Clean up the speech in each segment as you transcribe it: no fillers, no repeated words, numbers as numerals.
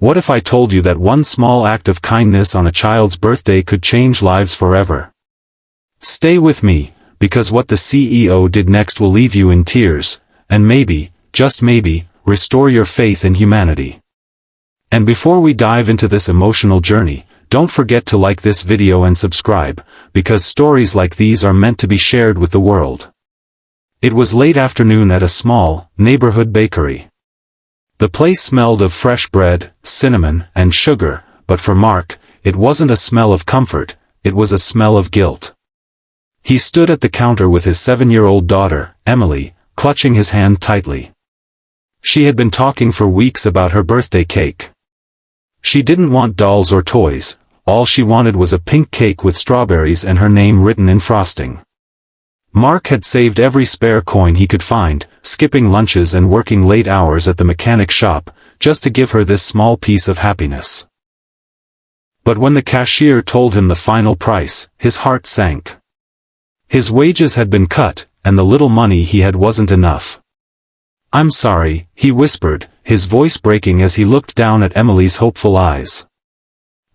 What if I told you that one small act of kindness on a child's birthday could change lives forever? Stay with me, because what the CEO did next will leave you in tears, and maybe, just maybe, restore your faith in humanity. And before we dive into this emotional journey, don't forget to like this video and subscribe, because stories like these are meant to be shared with the world. It was late afternoon at a small, neighborhood bakery. The place smelled of fresh bread, cinnamon, and sugar, but for Mark, it wasn't a smell of comfort, it was a smell of guilt. He stood at the counter with his 7-year-old daughter, Emily, clutching his hand tightly. She had been talking for weeks about her birthday cake. She didn't want dolls or toys, all she wanted was a pink cake with strawberries and her name written in frosting. Mark had saved every spare coin he could find, skipping lunches and working late hours at the mechanic shop, just to give her this small piece of happiness. But when the cashier told him the final price, his heart sank. His wages had been cut, and the little money he had wasn't enough. "I'm sorry," he whispered, his voice breaking as he looked down at Emily's hopeful eyes.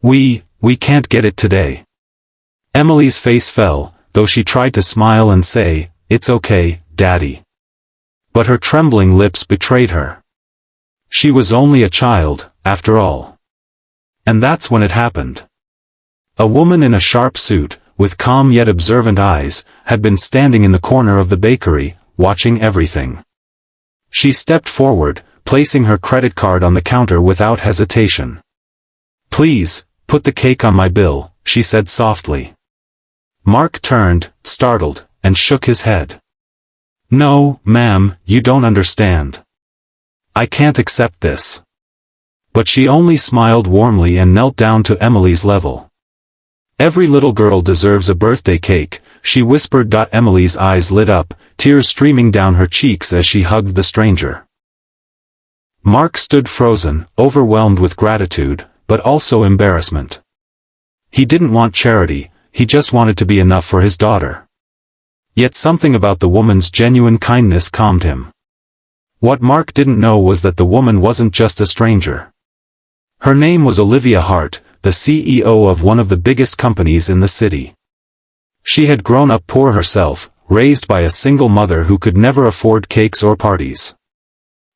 We can't get it today." Emily's face fell, though she tried to smile and say, "It's okay, Daddy." But her trembling lips betrayed her. She was only a child, after all. And that's when it happened. A woman in a sharp suit, with calm yet observant eyes, had been standing in the corner of the bakery, watching everything. She stepped forward, placing her credit card on the counter without hesitation. "Please, put the cake on my bill," she said softly. Mark turned, startled, and shook his head. "No, ma'am, you don't understand. I can't accept this." But she only smiled warmly and knelt down to Emily's level. "Every little girl deserves a birthday cake," she whispered. Emily's eyes lit up, tears streaming down her cheeks as she hugged the stranger. Mark stood frozen, overwhelmed with gratitude, but also embarrassment. He didn't want charity, he just wanted to be enough for his daughter. Yet something about the woman's genuine kindness calmed him. What Mark didn't know was that the woman wasn't just a stranger. Her name was Olivia Hart, the CEO of one of the biggest companies in the city. She had grown up poor herself, raised by a single mother who could never afford cakes or parties.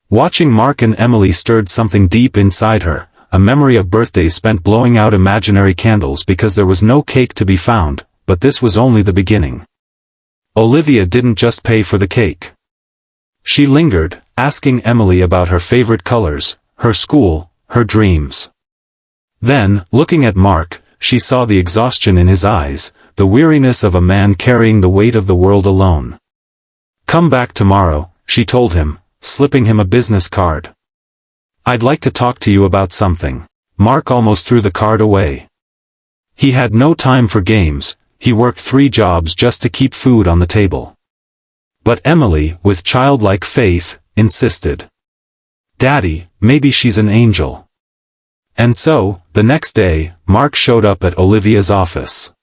Watching Mark and Emily stirred something deep inside her, a memory of birthdays spent blowing out imaginary candles because there was no cake to be found, but this was only the beginning. Olivia didn't just pay for the cake. She lingered, asking Emily about her favorite colors, her school, her dreams. Then, looking at Mark, she saw the exhaustion in his eyes, the weariness of a man carrying the weight of the world alone. "Come back tomorrow," she told him, slipping him a business card. "I'd like to talk to you about something." Mark almost threw the card away. He had no time for games, he worked 3 jobs just to keep food on the table. But Emily, with childlike faith, insisted. "Daddy, maybe she's an angel." And so, the next day, Mark showed up at Olivia's office.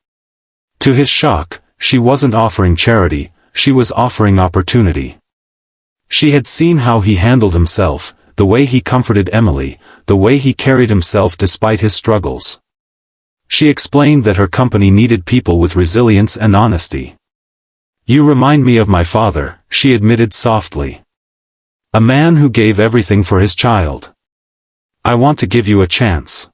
To his shock, she wasn't offering charity, she was offering opportunity. She had seen how he handled himself, the way he comforted Emily, the way he carried himself despite his struggles. She explained that her company needed people with resilience and honesty. "You remind me of my father," she admitted softly. "A man who gave everything for his child. I want to give you a chance."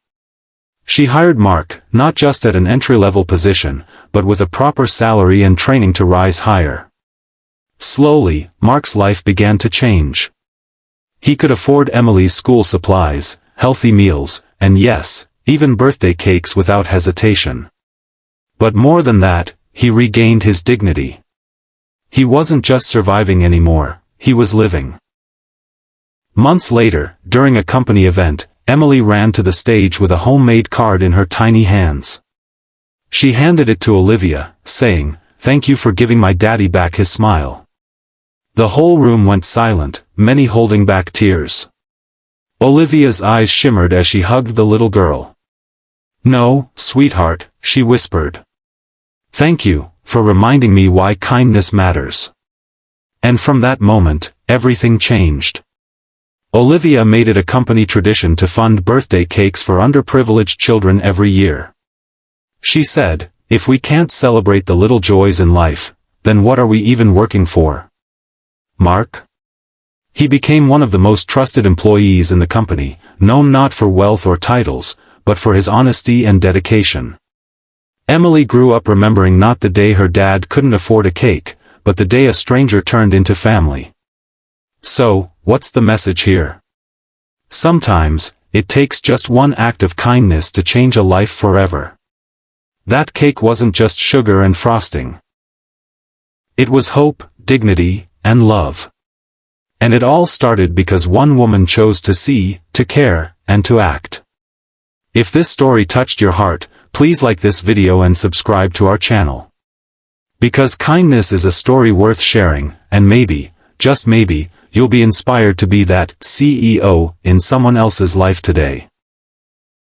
She hired Mark, not just at an entry-level position, but with a proper salary and training to rise higher. Slowly, Mark's life began to change. He could afford Emily's school supplies, healthy meals, and yes, even birthday cakes without hesitation. But more than that, he regained his dignity. He wasn't just surviving anymore, he was living. Months later, during a company event, Emily ran to the stage with a homemade card in her tiny hands. She handed it to Olivia, saying, "Thank you for giving my daddy back his smile." The whole room went silent, many holding back tears. Olivia's eyes shimmered as she hugged the little girl. "No, sweetheart," she whispered. "Thank you, for reminding me why kindness matters." And from that moment, everything changed. Olivia made it a company tradition to fund birthday cakes for underprivileged children every year. She said, "If we can't celebrate the little joys in life, then what are we even working for?" Mark? He became one of the most trusted employees in the company, known not for wealth or titles, but for his honesty and dedication. Emily grew up remembering not the day her dad couldn't afford a cake, but the day a stranger turned into family. So, what's the message here? Sometimes, it takes just one act of kindness to change a life forever. That cake wasn't just sugar and frosting. It was hope, dignity, and love. And it all started because one woman chose to see, to care, and to act. If this story touched your heart, please like this video and subscribe to our channel. Because kindness is a story worth sharing, and maybe, just maybe, you'll be inspired to be that CEO in someone else's life today.